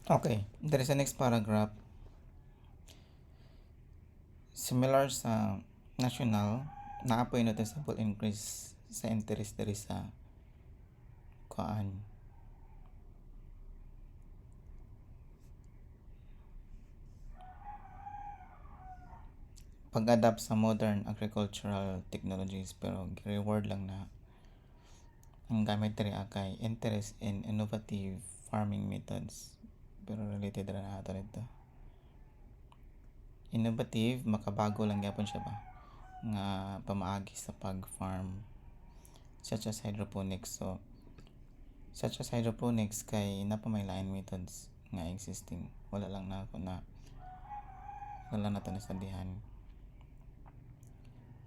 Okay, there is a next paragraph. Similar sa national, naapoy noticeable increase sa interest diri sa kuan pag-adapt sa modern agricultural technologies, pero reward lang na ang gamit diri kay interest in innovative farming methods, pero related ra na ato dito. Innovative, makabago lang gyapon siya ba nga pamaagi sa pag-farm, such as hydroponics. So such as hydroponics kay napamailain methods nga existing, wala lang na ako na wala na to nasabihan.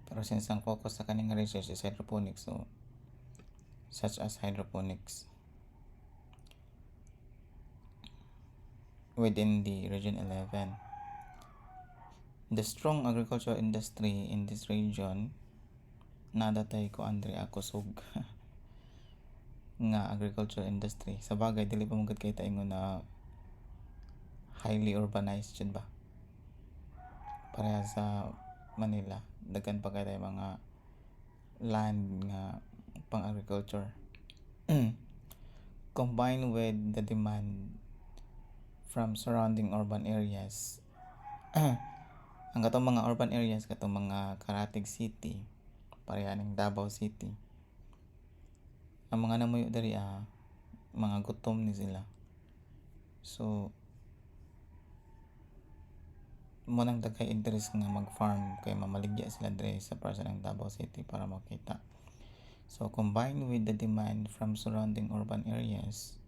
Pero since ang focus sa kaning research is hydroponics, so such as hydroponics within the region 11. The strong agricultural industry in this region nadatay ko Andre kusog nga agricultural industry. Sa bagay dili pa mo gud kay taingon na highly urbanized jud ba. Pareha sa Manila, daghan pa kay mga land nga pang agriculture. Combined with the demand from surrounding urban areas. Ang katong mga urban areas, katong mga Karatig City, pareha ng Davao City, ang mga namuyo diri mga gutom ni sila. So mo nang daghay interest nga mag-farm kay mamaligya sila diri sa parsa ng Davao City para makita. So combined with the demand from surrounding urban areas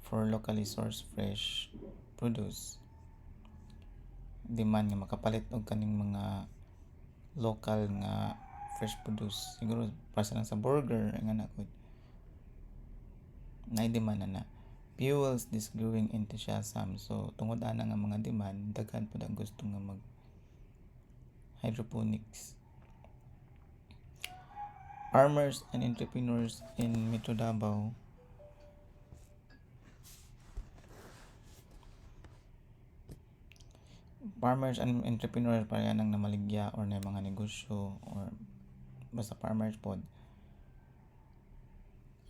for locally sourced fresh produce, demand nga makapalit og kaning mga local nga fresh produce, siguro para lang sa burger nga nakod na demand na fuels this growing enthusiasm. So tungod ana nga mga demand, daghan pud ang gusto nga mag hydroponics. Farmers and entrepreneurs in Metro Davao farmers and entrepreneurs para nang namaligya or na mga negosyo or basta farmers pod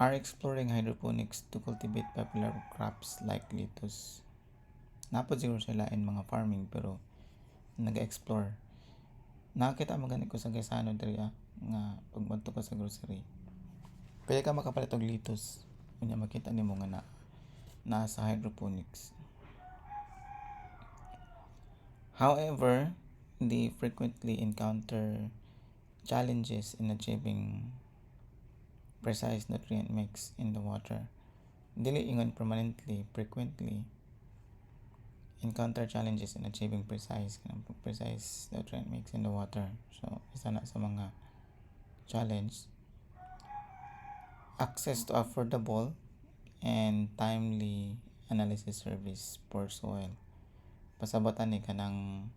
are exploring hydroponics to cultivate popular crops like lettuce. Napod siguro sila in mga farming pero nag-explore. Nakita mo gani ko sa Gaisano diri nga pagmadto ka sa grocery. Kaya ka makapalit og lettuce. Unya makita nimo nga na sa hydroponics. However, they frequently encounter challenges in achieving precise nutrient mix in the water. Dili ingon permanently, frequently encounter challenges in achieving precise nutrient mix in the water. So, isa na sa mga challenge. Access to affordable and timely analysis service for soil. Pasabatan ni kanang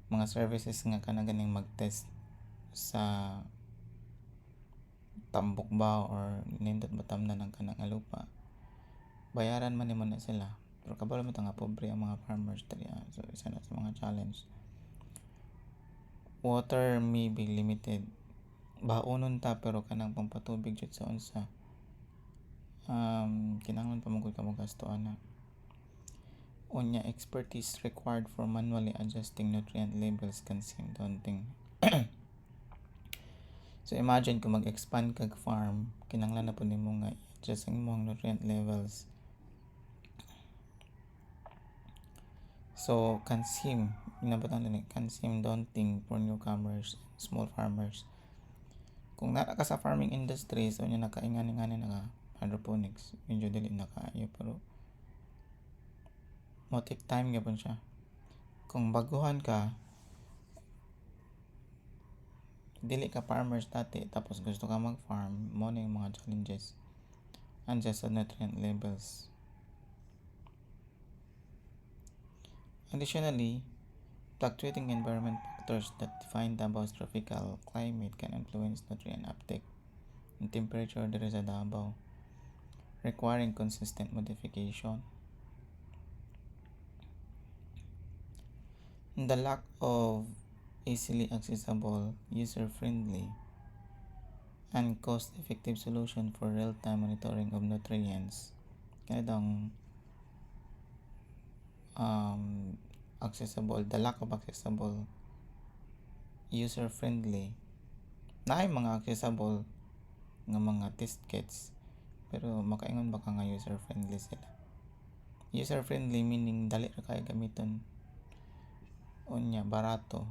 mga services nga kanang ganing mag-test sa tambok ba or nindot ba tamnan ng kanang lupa. Bayaran man nimo na sila. Pero kabalo mo nga pobre ang mga farmers dali. So isa na sa mga challenge. Water may be limited. Baonon ta pero kanang pampatubig jud sa unsa. Kinahanglan pa magud ka mo gasto ana. Unya, expertise required for manually adjusting nutrient labels can seem daunting. So imagine kung mag-expand kag farm, kinahanglan na po nimo nga i-adjust ang imong nutrient levels. So can seem daunting for newcomers, small farmers. Kung naa ka sa farming industry, so nya nakaingani-ngani na hydroponics, medyo dili na kaayo pero mo take time gyapon siya. Kung baguhan ka, dili ka farmers dati tapos gusto ka mag-farm, mo na yung mga challenges and just sa nutrient levels. Additionally, fluctuating environment factors that define Davao's tropical climate can influence nutrient uptake and temperature diri sa Davao. requiring consistent modification. The lack of easily accessible, user-friendly, and cost-effective solution for real-time monitoring of nutrients. Kaya the lack of accessible, user-friendly, na ay mga accessible nga mga test kits, pero makaingon baka nga user-friendly sila. User-friendly meaning dali ra kay gamiton, unya barato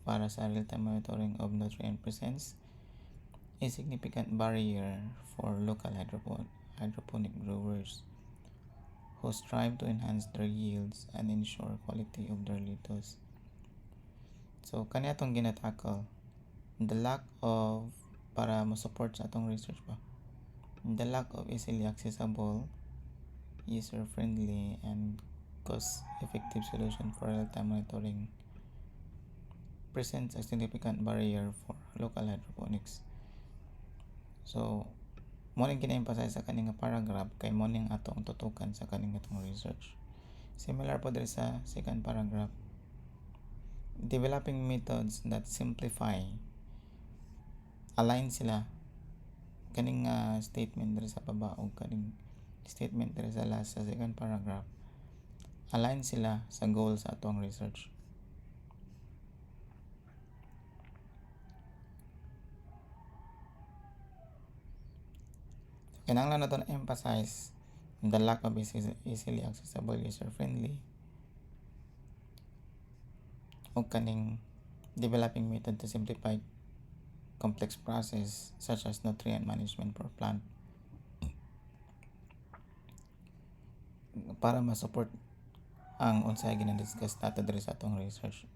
para sa real-time monitoring of nutrient presence, a significant barrier for local hydroponic growers who strive to enhance their yields and ensure quality of their lettuce. So kani atong ginatakal, the lack of, para mo-support sa atong research ba, the lack of easily accessible, user-friendly, and cost-effective solution for real-time monitoring presents a significant barrier for local hydroponics. So mo ning gina-emphasize sa kaning paragraph kay mo ning atong tutukan sa kaning atong research. Similar po diri sa second paragraph, developing methods that simplify, align sila kaning statement diri sa baba o kaning statement diri sa last sa second paragraph, align sila sa goal sa atong research. Kinahanglan nato na emphasize the lack of easily accessible, user-friendly, o kaning developing method to simplify complex process such as nutrient management for plant para ma-support ang unsay gina-discuss nato diri sa atong research.